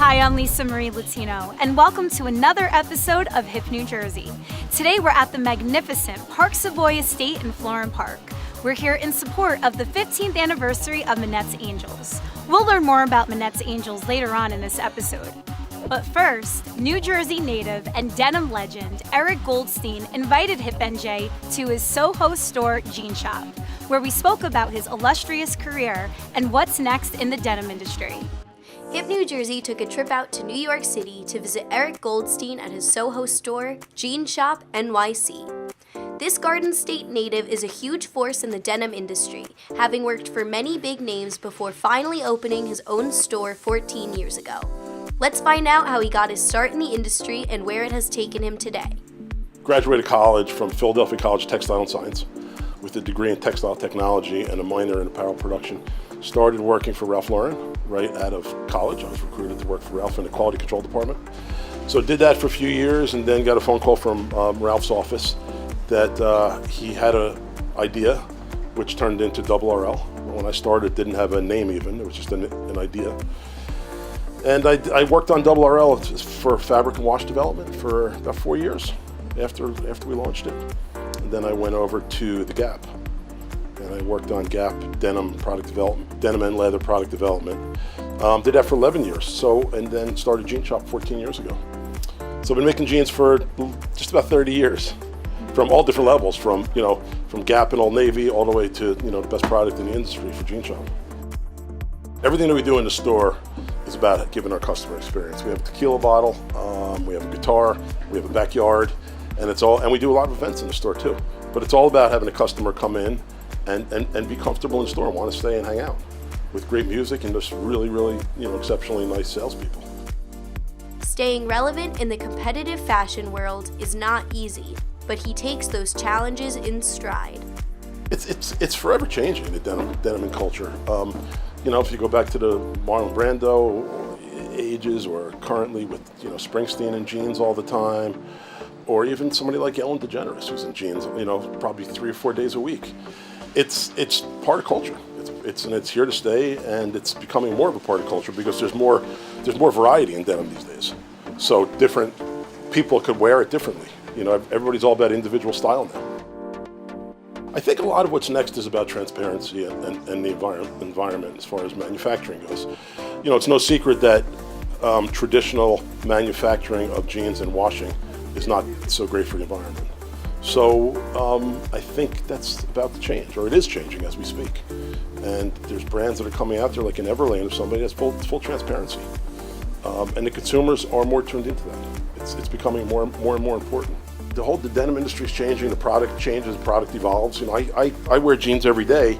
Hi, I'm Lisa Marie Latino, and welcome to another episode of Hip New Jersey. Today we're at the magnificent Park Savoy estate in Florham Park. We're here in support of the 15th anniversary of Minette's Angels. We'll learn more about Minette's Angels later on in this episode. But first, New Jersey native and denim legend Eric Goldstein invited Hip NJ to his Soho store Jean Shop, where we spoke about his illustrious career and what's next in the denim industry. Hip New Jersey took a trip out to New York City to visit Eric Goldstein at his Soho store, Jean Shop, NYC. This Garden State native is a huge force in the denim industry, having worked for many big names before finally opening his own store 14 years ago. Let's find out how he got his start in the industry and where it has taken him today. Graduated college from Philadelphia College of Textile and Science with a degree in textile technology and a minor in apparel production. Started working for Ralph Lauren right out of college. I was recruited to work for Ralph in the quality control department. So did that for a few years and then got a phone call from Ralph's office that he had an idea which turned into Double RL. When I started, it didn't have a name even, it was just an idea. And I worked on Double RL for fabric and wash development for about 4 years after we launched it. And then I went over to the Gap. And I worked on Gap denim product development, denim and leather product development. Did that for 11 years. And then started Jean Shop 14 years ago. So I've been making jeans for just about 30 years, from all different levels, from Gap and Old Navy all the way to the best product in the industry for Jean Shop. Everything that we do in the store is about giving our customer experience. We have a tequila bottle, we have a guitar, we have a backyard, and we do a lot of events in the store too. But it's all about having a customer come in and be comfortable in the store and want to stay and hang out with great music and just really exceptionally nice salespeople. Staying relevant in the competitive fashion world is not easy, but he takes those challenges in stride. It's forever changing, the denim and culture. If you go back to the Marlon Brando ages, or currently with Springsteen in jeans all the time, or even somebody like Ellen DeGeneres who's in jeans, probably 3 or 4 days a week. It's part of culture. It's here to stay, and it's becoming more of a part of culture because there's more variety in denim these days. So different people could wear it differently. Everybody's all about individual style now. I think a lot of what's next is about transparency and the environment as far as manufacturing goes. It's no secret that traditional manufacturing of jeans and washing is not so great for the environment. So I think that's about to change, or it is changing as we speak. And there's brands that are coming out there like an Everlane or somebody that's full transparency. And the consumers are more tuned into that. It's becoming more and more important. The denim industry is changing, the product changes, the product evolves. I wear jeans every day,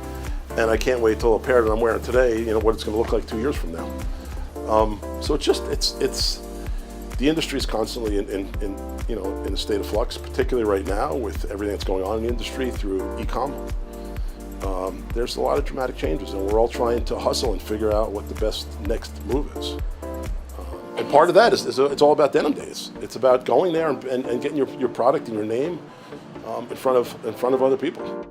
and I can't wait till a pair that I'm wearing today, what it's going to look like 2 years from now. So the industry is constantly in a state of flux, particularly right now with everything that's going on in the industry through e-com. There's a lot of dramatic changes, and we're all trying to hustle and figure out what the best next move is. And part of that is it's all about denim days. It's about going there and getting your product and your name in front of other people.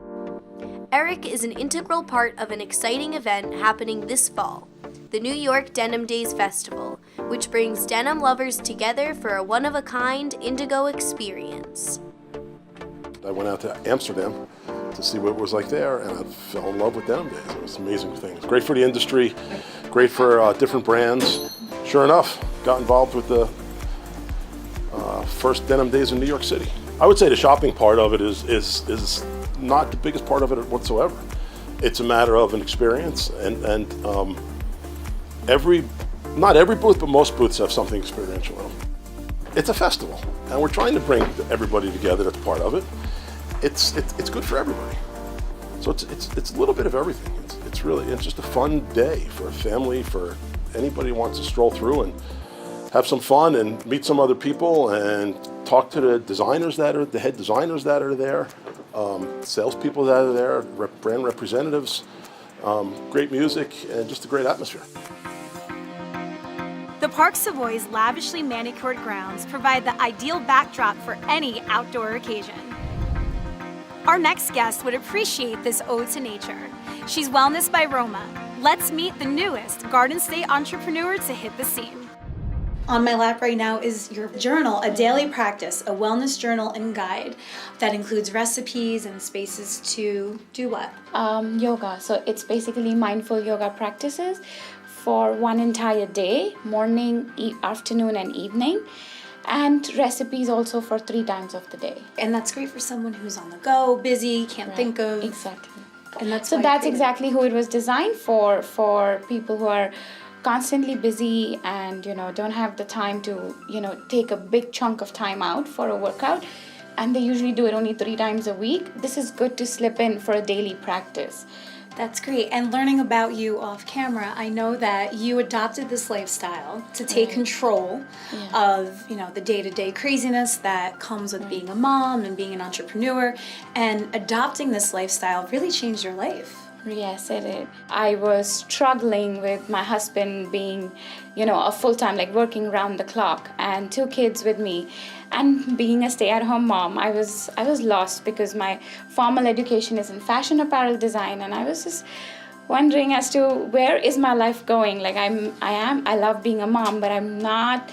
Eric is an integral part of an exciting event happening this fall, the New York Denim Days Festival, which brings denim lovers together for a one-of-a-kind indigo experience. I went out to Amsterdam to see what it was like there, and I fell in love with Denim Days. It was an amazing thing. It was great for the industry, great for different brands. Sure enough, got involved with the first Denim Days in New York City. I would say the shopping part of it is not the biggest part of it whatsoever. It's a matter of an experience, and not every booth, but most booths have something experiential in them. It's a festival, and we're trying to bring everybody together that's part of it. It's good for everybody. So it's a little bit of everything. It's just a fun day for a family, for anybody who wants to stroll through and have some fun and meet some other people and talk to the head designers that are there, salespeople that are there, brand representatives, great music, and just a great atmosphere. The Park Savoy's lavishly manicured grounds provide the ideal backdrop for any outdoor occasion. Our next guest would appreciate this ode to nature. She's Wellness by Roma. Let's meet the newest Garden State entrepreneur to hit the scene. On my lap right now is your journal, a daily practice, a wellness journal and guide that includes recipes and spaces to do what? Yoga. So it's basically mindful yoga practices for one entire day, morning, afternoon, and evening. And recipes also for 3 times of the day. And that's great for someone who's on the go, busy, can't think of. Exactly. And that's exactly who it was designed for people who are constantly busy and don't have the time to take a big chunk of time out for a workout, and they usually do it only 3 times a week. This is good to slip in for a daily practice. That's great. And learning about you off camera, I know that you adopted this lifestyle to take control of, the day-to-day craziness that comes with being a mom and being an entrepreneur. And adopting this lifestyle really changed your life. Yes, it did. I was struggling with my husband being, a full-time, working around the clock, and 2 kids with me. And being a stay-at-home mom, I was lost because my formal education is in fashion apparel design, and I was just wondering as to where is my life going. I love being a mom, but I'm not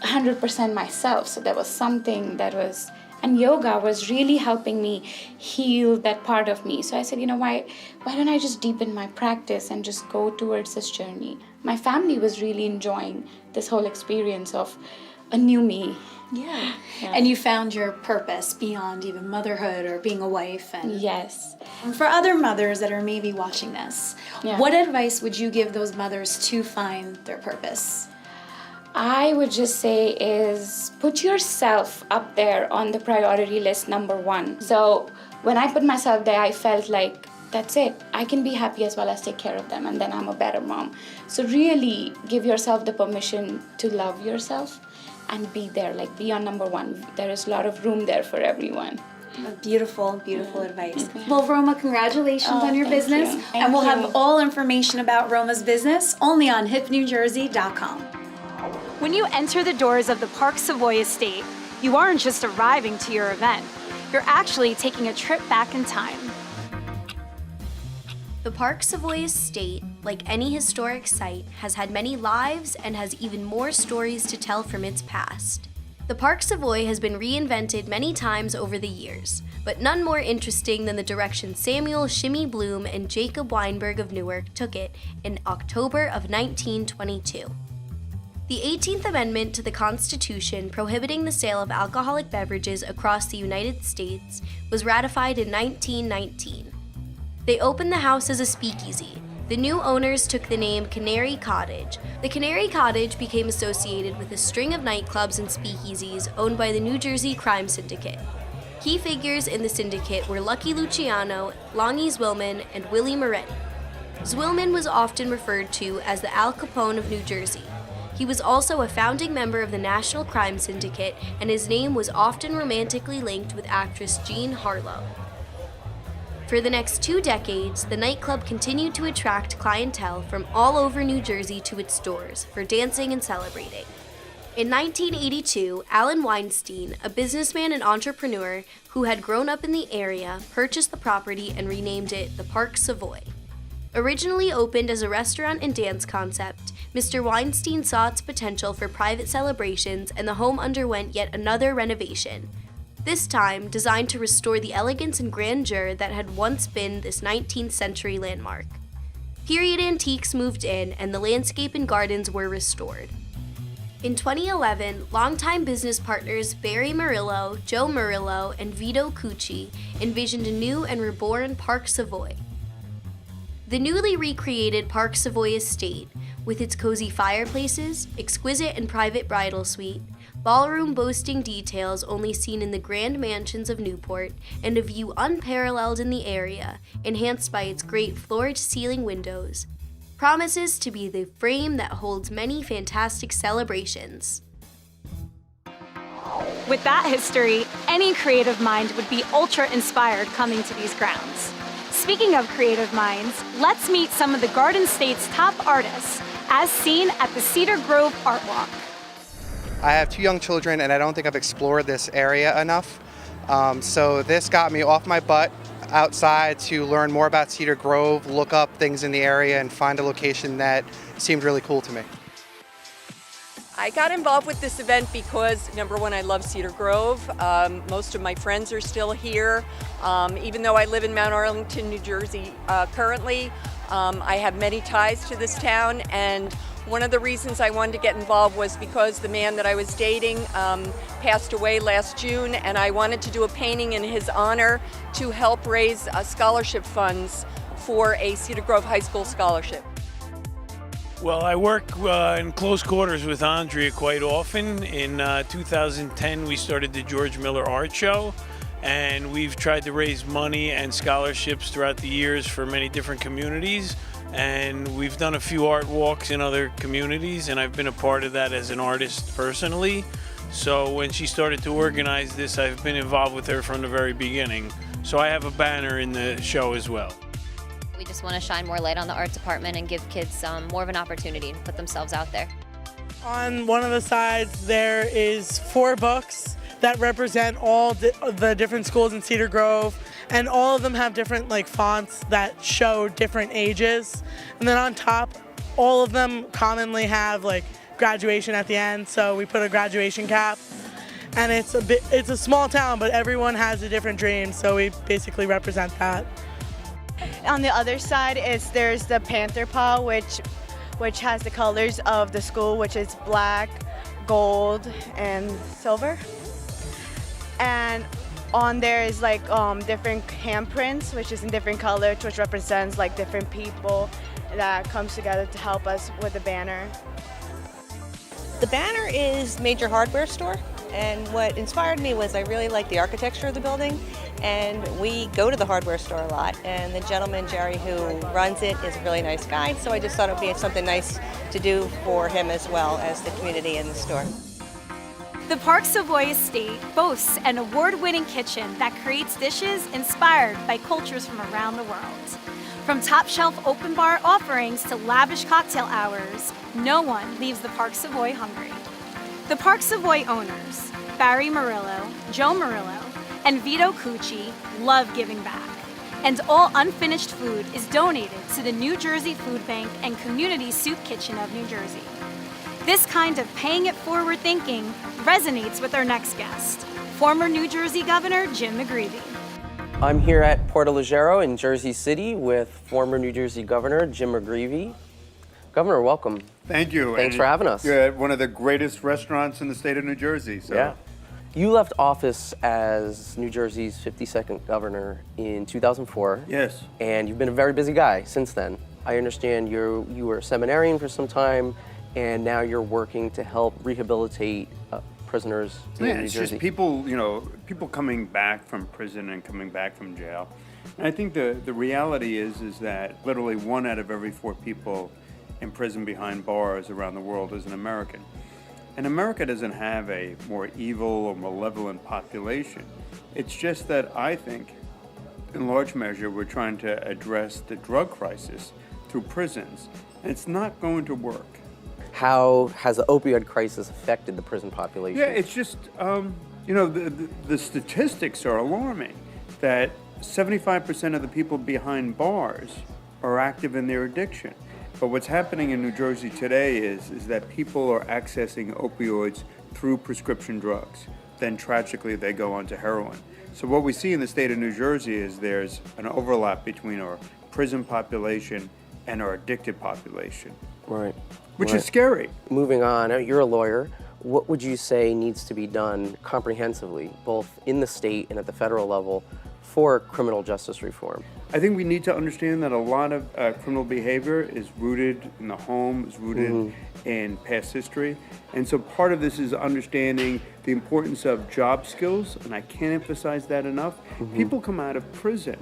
100% myself. So there was something that was, and yoga was really helping me heal that part of me. So I said, why don't I just deepen my practice and just go towards this journey? My family was really enjoying this whole experience of a new me. Yeah. And you found your purpose beyond even motherhood or being a wife. And yes. For other mothers that are maybe watching this, what advice would you give those mothers to find their purpose? I would just say is put yourself up there on the priority list, number 1. So when I put myself there, I felt like that's it. I can be happy as well as take care of them, and then I'm a better mom. So really give yourself the permission to love yourself and be there, be on number 1. There is a lot of room there for everyone. Beautiful, beautiful advice. Well, Roma, congratulations on your business. Thank we'll you. have all information about Roma's business only on hipnewjersey.com. When you enter the doors of the Park Savoy estate, you aren't just arriving to your event. You're actually taking a trip back in time. The Park Savoy estate, like any historic site, has had many lives and has even more stories to tell from its past. The Park Savoy has been reinvented many times over the years, but none more interesting than the direction Samuel Shimmy Bloom and Jacob Weinberg of Newark took it in October of 1922. The 18th Amendment to the Constitution prohibiting the sale of alcoholic beverages across the United States was ratified in 1919. They opened the house as a speakeasy. The new owners took the name Canary Cottage. The Canary Cottage became associated with a string of nightclubs and speakeasies owned by the New Jersey Crime Syndicate. Key figures in the syndicate were Lucky Luciano, Lonnie Zwillman, and Willie Moretti. Zwillman was often referred to as the Al Capone of New Jersey. He was also a founding member of the National Crime Syndicate, and his name was often romantically linked with actress Jean Harlow. For the next 2 decades, the nightclub continued to attract clientele from all over New Jersey to its doors for dancing and celebrating. In 1982, Alan Weinstein, a businessman and entrepreneur who had grown up in the area, purchased the property and renamed it the Park Savoy. Originally opened as a restaurant and dance concept, Mr. Weinstein saw its potential for private celebrations, and the home underwent yet another renovation. This time designed to restore the elegance and grandeur that had once been this 19th century landmark. Period antiques moved in, and the landscape and gardens were restored. In 2011, longtime business partners Barry Murillo, Joe Murillo, and Vito Cucci envisioned a new and reborn Park Savoy. The newly recreated Park Savoy estate, with its cozy fireplaces, exquisite and private bridal suite, ballroom boasting details only seen in the grand mansions of Newport, and a view unparalleled in the area, enhanced by its great floor-to-ceiling windows, promises to be the frame that holds many fantastic celebrations. With that history, any creative mind would be ultra-inspired coming to these grounds. Speaking of creative minds, let's meet some of the Garden State's top artists, as seen at the Cedar Grove Art Walk. I have 2 young children, and I don't think I've explored this area enough. So this got me off my butt outside to learn more about Cedar Grove, look up things in the area, and find a location that seemed really cool to me. I got involved with this event because, number one, I love Cedar Grove. Most of my friends are still here. Even though I live in Mount Arlington, New Jersey currently, I have many ties to this town, and one of the reasons I wanted to get involved was because the man that I was dating passed away last June, and I wanted to do a painting in his honor to help raise scholarship funds for a Cedar Grove High School scholarship. Well, I work in close quarters with Andrea quite often. In 2010, we started the George Miller Art Show, and we've tried to raise money and scholarships throughout the years for many different communities. And we've done a few art walks in other communities, and I've been a part of that as an artist personally. So when she started to organize this, I've been involved with her from the very beginning. So I have a banner in the show as well. We just want to shine more light on the art department and give kids more of an opportunity to put themselves out there. On one of the sides there is 4 books that represent all the different schools in Cedar Grove, and all of them have different fonts that show different ages. And then on top, all of them commonly have graduation at the end, so we put a graduation cap. And it's a small town, but everyone has a different dream, so we basically represent that. On the other side there's the Panther Paw, which has the colors of the school, which is black, gold, and silver. And on there is different handprints, which is in different colors, which represents different people that comes together to help us with the banner. The banner is Major Hardware Store, and what inspired me was I really like the architecture of the building, and we go to the hardware store a lot, and the gentleman, Jerry, who runs it is a really nice guy, so I just thought it would be something nice to do for him as well as the community and the store. The Park Savoy Estate boasts an award-winning kitchen that creates dishes inspired by cultures from around the world. From top-shelf open bar offerings to lavish cocktail hours, no one leaves the Park Savoy hungry. The Park Savoy owners, Barry Murillo, Joe Murillo, and Vito Cucci, love giving back. And all unfinished food is donated to the New Jersey Food Bank and Community Soup Kitchen of New Jersey. This kind of paying it forward thinking resonates with our next guest, former New Jersey Governor Jim McGreevey. I'm here at Portalegero in Jersey City with former New Jersey Governor Jim McGreevey. Governor, welcome. Thank you. Thanks for having us. You're at one of the greatest restaurants in the state of New Jersey. So. Yeah. You left office as New Jersey's 52nd governor in 2004. Yes. And you've been a very busy guy since then. I understand you were a seminarian for some time, and now you're working to help rehabilitate prisoners in New Jersey. It's just people coming back from prison and coming back from jail. And I think the reality is that literally 1 out of every 4 people in prison behind bars around the world is an American. And America doesn't have a more evil or malevolent population. It's just that I think, in large measure, we're trying to address the drug crisis through prisons. And it's not going to work. How has the opioid crisis affected the prison population? Yeah, it's just, the statistics are alarming that 75% of the people behind bars are active in their addiction. But what's happening in New Jersey today is that people are accessing opioids through prescription drugs. Then tragically, they go on to heroin. So what we see in the state of New Jersey is there's an overlap between our prison population and our addicted population. Right. Which is scary. Moving on, you're a lawyer. What would you say needs to be done comprehensively, both in the state and at the federal level, for criminal justice reform? I think we need to understand that a lot of criminal behavior is rooted in the home, is rooted in past history. And so part of this is understanding the importance of job skills, and I can't emphasize that enough. People come out of prison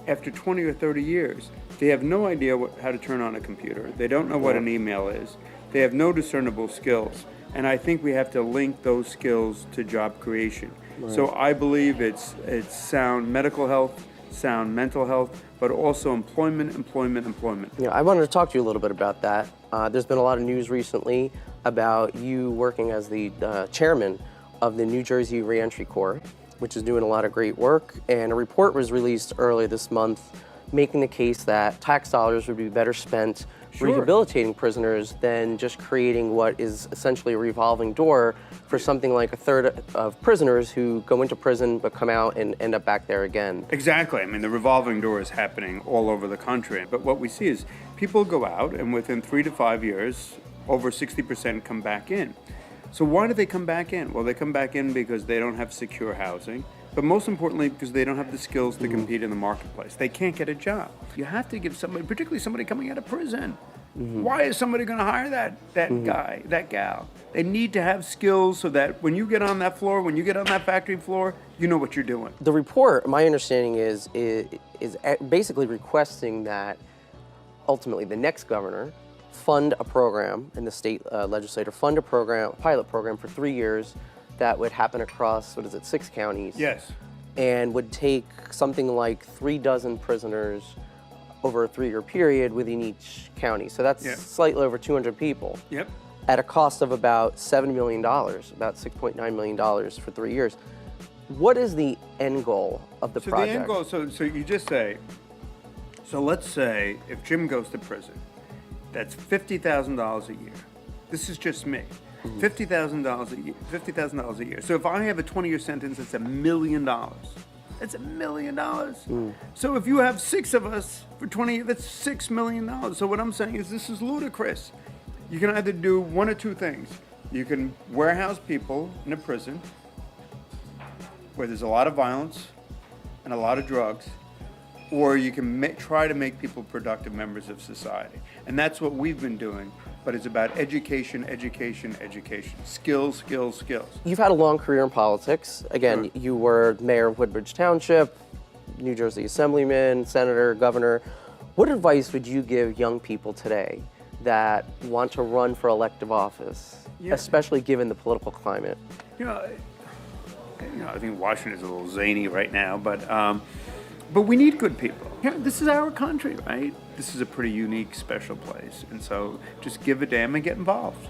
after 20 or 30 years. They have no idea how to turn on a computer. They don't know what an email is. They have no discernible skills. And I think we have to link those skills to job creation. Right. So I believe it's sound medical health, sound mental health, but also employment. Yeah, I wanted to talk to you a little bit about that. There's been a lot of news recently about you working as the chairman of the New Jersey Reentry Corps, which is doing a lot of great work. And a report was released earlier this month making the case that tax dollars would be better spent rehabilitating prisoners than just creating what is essentially a revolving door for something like a third of prisoners who go into prison but come out and end up back there again. Exactly. I mean, the revolving door is happening all over the country. But what we see is people go out, and within 3 to 5 years, over 60% come back in. So why do they come back in? Well, they come back in because they don't have secure housing, but most importantly, because they don't have the skills to compete in the marketplace. They can't get a job. You have to give somebody, particularly somebody coming out of prison. Why is somebody going to hire that guy, that gal? They need to have skills so that when you get on that floor, when you get on that factory floor, you know what you're doing. The report, my understanding is basically requesting that ultimately the next governor fund a program, and the state legislature fund a program, a pilot program for 3 years that would happen across, 6 counties? Yes. And would take something like 3 dozen prisoners over a 3-year period within each county. So that's slightly over 200 people. Yep. At a cost of about $7 million, about $6.9 million for 3 years. What is the end goal of the project? The end goal, so you just say, so let's say if Jim goes to prison, that's $50,000 a year. This is just me. $50,000 a year. $50,000 a year. So if I have a 20-year sentence, it's $1 million. That's $1 million. So if you have 6 of us for 20 years, that's $6 million. So what I'm saying is this is ludicrous. You can either do one or two things. You can warehouse people in a prison where there's a lot of violence and a lot of drugs, or you can try to make people productive members of society. And that's what we've been doing, but it's about education, education, education. Skills, skills, skills. You've had a long career in politics. Again, you were mayor of Woodbridge Township, New Jersey assemblyman, senator, governor. What advice would you give young people today that want to run for elective office, especially given the political climate? I think Washington is a little zany right now, but we need good people. This is our country, right? This is a pretty unique, special place. And so just give a damn and get involved.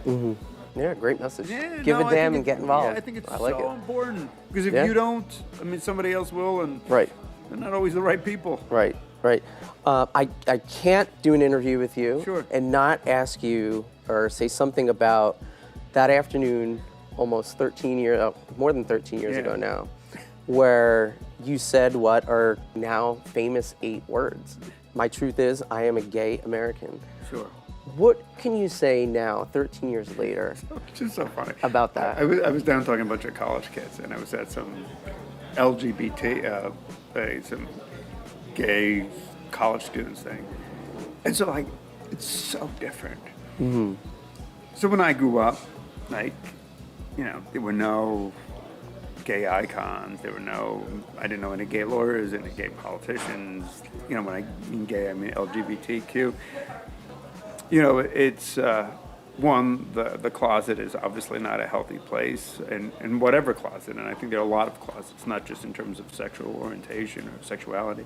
Yeah, great message. Give a damn and get involved. Yeah, I think it's so important. Because if you don't, somebody else will, and they're not always the right people. Right. I can't do an interview with you and not ask you or say something about that afternoon almost 13 years, more than 13 years ago now, where you said what are now famous 8 words. My truth is, I am a gay American. Sure. What can you say now, 13 years later, It's just so funny. about that? I was down talking to a bunch of college kids, and I was at some LGBT, some gay college students thing. And so, it's so different. So when I grew up, there were no gay icons. I didn't know any gay lawyers, any gay politicians. When I mean gay, I mean LGBTQ. It's, the closet is obviously not a healthy place, and whatever closet, and I think there are a lot of closets, not just in terms of sexual orientation or sexuality.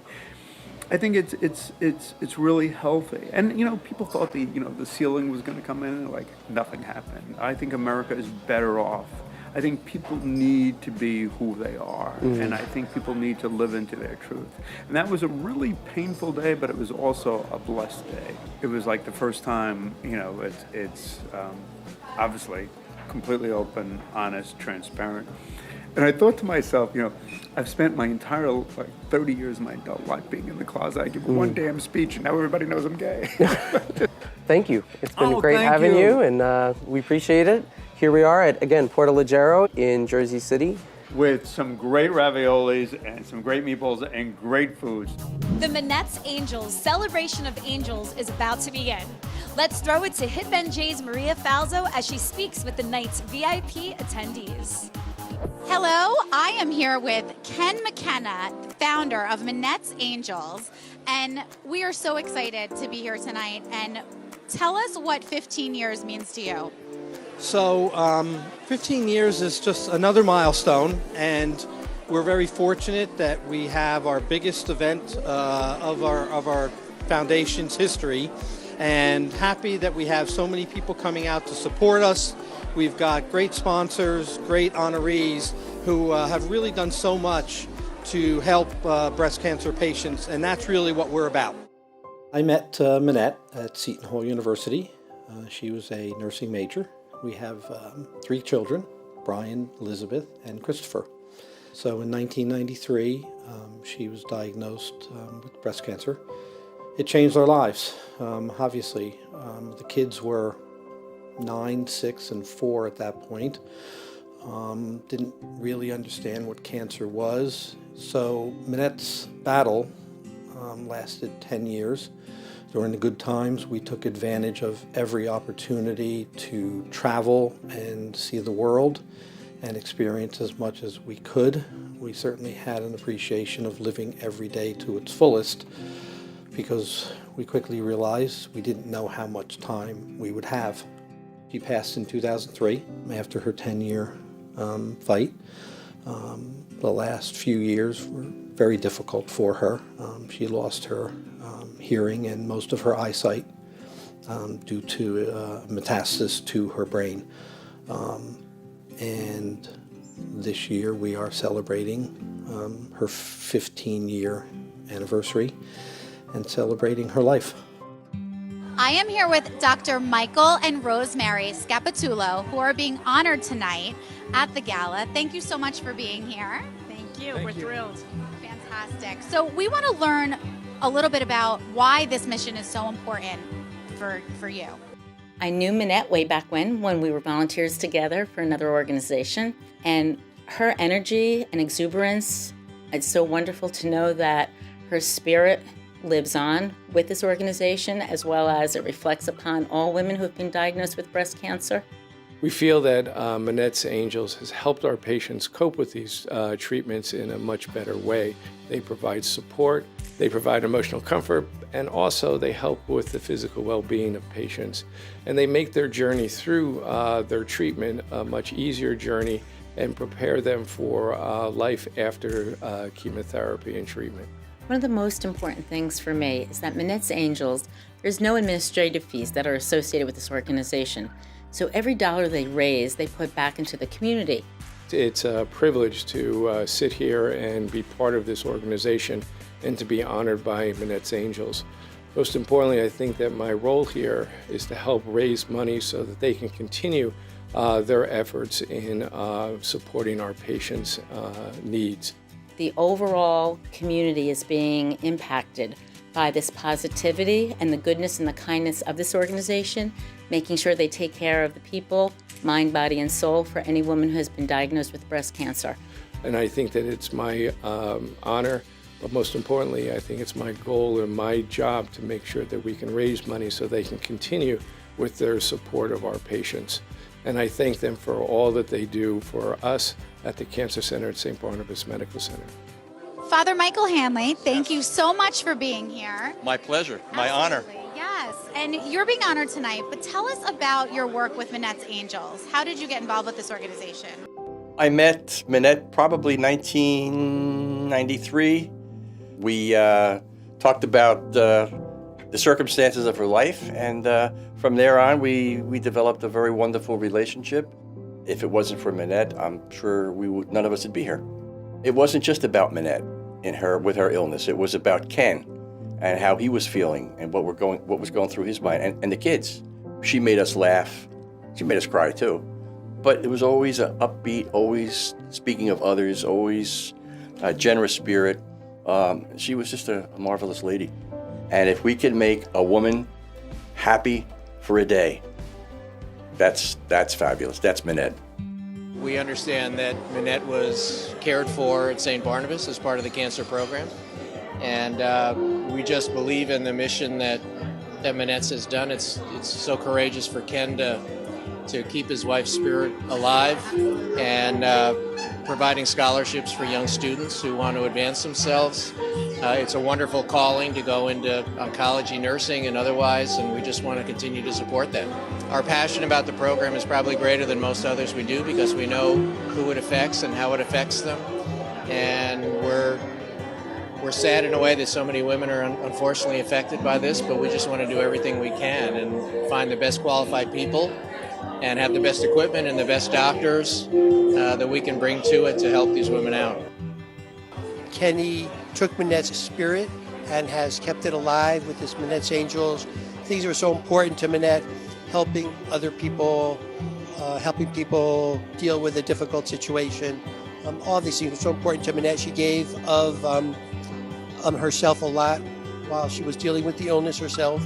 I think it's really healthy. And, people thought the ceiling was going to come in, and nothing happened. I think America is better off. I think people need to be who they are, and I think people need to live into their truth. And that was a really painful day, but it was also a blessed day. It was like the first time, it's obviously completely open, honest, transparent. And I thought to myself, I've spent my entire 30 years of my adult life being in the closet. I give one damn speech, and now everybody knows I'm gay. Thank you. It's been great having you, and we appreciate it. Here we are at, again, Porto Leggero in Jersey City. With some great raviolis and some great meatballs and great foods. The Minette's Angels Celebration of Angels is about to begin. Let's throw it to Hip NJ's Maria Falzo as she speaks with the night's VIP attendees. Hello, I am here with Ken McKenna, founder of Minette's Angels, and we are so excited to be here tonight. And tell us what 15 years means to you. So 15 years is just another milestone, and we're very fortunate that we have our biggest event of our foundation's history, and happy that we have so many people coming out to support us. We've got great sponsors, great honorees who have really done so much to help breast cancer patients, and that's really what we're about. I met Minette at Seton Hall University. She was a nursing major. We have 3 children, Brian, Elizabeth, and Christopher. So in 1993, she was diagnosed with breast cancer. It changed our lives, obviously. The kids were 9, 6, and 4 at that point. Didn't really understand what cancer was. So Minette's battle lasted 10 years. During the good times, we took advantage of every opportunity to travel and see the world and experience as much as we could. We certainly had an appreciation of living every day to its fullest because we quickly realized we didn't know how much time we would have. She passed in 2003 after her 10-year fight. The last few years were very difficult for her. She lost her hearing and most of her eyesight due to metastasis to her brain. And this year we are celebrating her 15-year anniversary and celebrating her life. I am here with Dr. Michael and Rosemary Scapitulo, who are being honored tonight at the gala. Thank you so much for being here. Thank you. We're thrilled. Fantastic. So we want to learn a little bit about why this mission is so important for you. I knew Minette way back when we were volunteers together for another organization, and her energy and exuberance, it's so wonderful to know that her spirit lives on with this organization, as well as it reflects upon all women who have been diagnosed with breast cancer. We feel that Minette's Angels has helped our patients cope with these treatments in a much better way. They provide support, they provide emotional comfort, and also they help with the physical well-being of patients. And they make their journey through their treatment a much easier journey and prepare them for life after chemotherapy and treatment. One of the most important things for me is that Minette's Angels, there's no administrative fees that are associated with this organization. So every dollar they raise, they put back into the community. It's a privilege to sit here and be part of this organization and to be honored by Minette's Angels. Most importantly, I think that my role here is to help raise money so that they can continue their efforts in supporting our patients' needs. The overall community is being impacted by this positivity and the goodness and the kindness of this organization, making sure they take care of the people, mind, body, and soul for any woman who has been diagnosed with breast cancer. And I think that it's my honor, but most importantly, I think it's my goal and my job to make sure that we can raise money so they can continue with their support of our patients. And I thank them for all that they do for us at the Cancer Center at St. Barnabas Medical Center. Father Michael Hanley, thank you so much for being here. My pleasure, my honor. Yes, and you're being honored tonight, but tell us about your work with Minette's Angels. How did you get involved with this organization? I met Minette probably 1993. We talked about the circumstances of her life, and from there on we developed a very wonderful relationship. If it wasn't for Minette, I'm sure none of us would be here. It wasn't just about Minette with her illness. It was about Ken and how he was feeling and what was going through his mind, and the kids. She made us laugh. She made us cry too. But it was always an upbeat, always speaking of others, always a generous spirit. She was just a marvelous lady. And if we could make a woman happy for a day, that's fabulous. That's Minette. We understand that Minette was cared for at St. Barnabas as part of the cancer program. And we just believe in the mission that Minette has done. It's so courageous for Ken to keep his wife's spirit alive and providing scholarships for young students who want to advance themselves. It's a wonderful calling to go into oncology, nursing, and otherwise, and we just want to continue to support them. Our passion about the program is probably greater than most others we do because we know who it affects and how it affects them. And we're sad in a way that so many women are unfortunately affected by this, but we just want to do everything we can and find the best qualified people and have the best equipment and the best doctors that we can bring to it to help these women out. Kenny took Minette's spirit and has kept it alive with this Minette's Angels. Things that are so important to Minette, helping other people, helping people deal with a difficult situation. All these things are so important to Minette. She gave of herself a lot while she was dealing with the illness herself.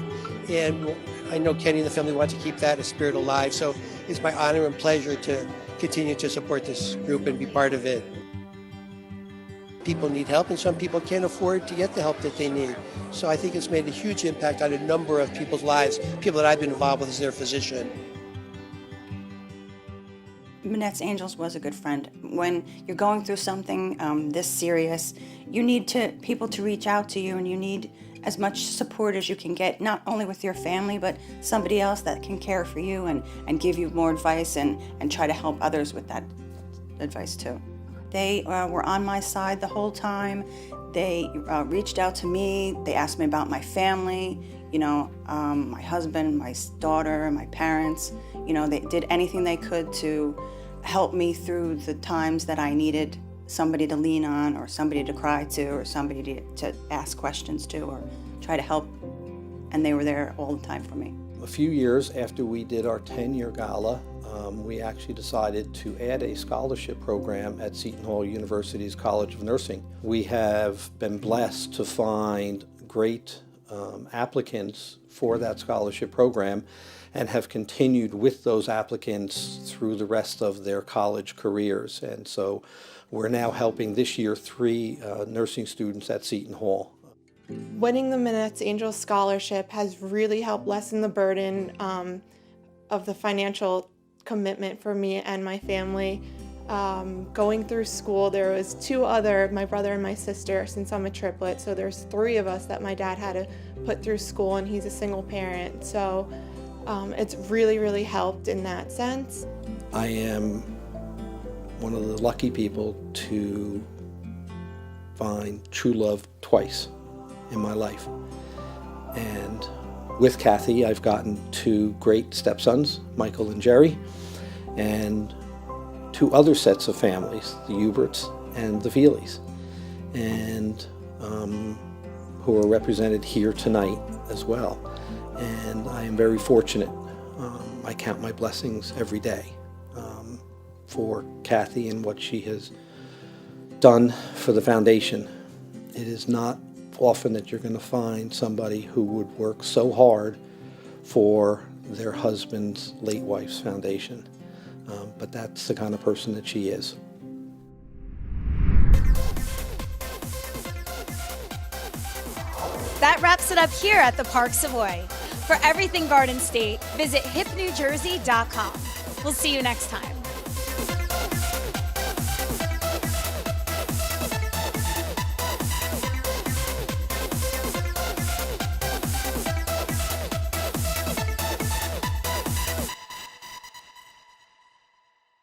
And I know Kenny and the family want to keep that spirit alive. So it's my honor and pleasure to continue to support this group and be part of it. People need help, and some people can't afford to get the help that they need. So I think it's made a huge impact on a number of people's lives, people that I've been involved with as their physician. Minette's Angels was a good friend. When you're going through something this serious, you need people to reach out to you, and you need as much support as you can get, not only with your family, but somebody else that can care for you and give you more advice and try to help others with that advice too. They were on my side the whole time. They reached out to me. They asked me about my family, my husband, my daughter, my parents. They did anything they could to help me through the times that I needed somebody to lean on, or somebody to cry to, or somebody to ask questions to, or try to help. And they were there all the time for me. A few years after we did our 10-year gala, we actually decided to add a scholarship program at Seton Hall University's College of Nursing. We have been blessed to find great applicants for that scholarship program and have continued with those applicants through the rest of their college careers. And so we're now helping this year 3 nursing students at Seton Hall. Winning the Minette's Angels Scholarship has really helped lessen the burden of the financial commitment for me and my family. Going through school, there was 2 other, my brother and my sister, since I'm a triplet, so there's 3 of us that my dad had to put through school, and he's a single parent. So it's really, really helped in that sense. I am one of the lucky people to find true love twice in my life. And with Kathy, I've gotten 2 great stepsons, Michael and Jerry, and 2 other sets of families, the Huberts and the Feelys, and who are represented here tonight as well. And I am very fortunate. I count my blessings every day for Kathy and what she has done for the foundation. It is not often that you're going to find somebody who would work so hard for their husband's late wife's foundation. But that's the kind of person that she is. That wraps it up here at the Park Savoy. For everything Garden State, visit hipnewjersey.com. We'll see you next time.